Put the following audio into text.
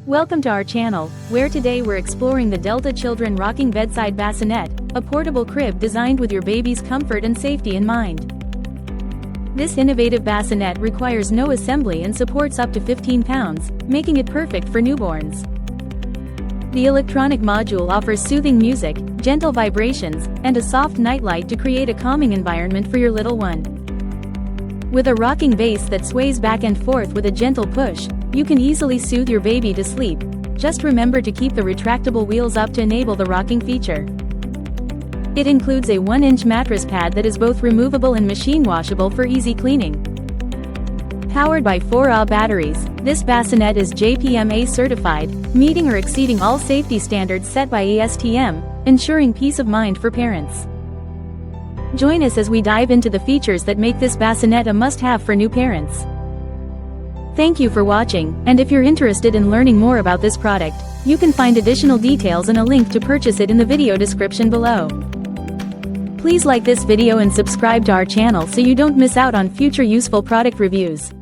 Welcome to our channel, where today we're exploring the Delta Children Rocking Bedside Bassinet, a portable crib designed with your baby's comfort and safety in mind. This innovative bassinet requires no assembly and supports up to 15 pounds, making it perfect for newborns. The electronic module offers soothing music, gentle vibrations, and a soft nightlight to create a calming environment for your little one. With a rocking base that sways back and forth with a gentle push, you can easily soothe your baby to sleep. Just remember to keep the retractable wheels up to enable the rocking feature. It includes a 1-inch mattress pad that is both removable and machine washable for easy cleaning. Powered by 4Ah batteries, this bassinet is JPMA-certified, meeting or exceeding all safety standards set by ASTM, ensuring peace of mind for parents. Join us as we dive into the features that make this bassinet a must-have for new parents. Thank you for watching, and if you're interested in learning more about this product, you can find additional details and a link to purchase it in the video description below. Please like this video and subscribe to our channel so you don't miss out on future useful product reviews.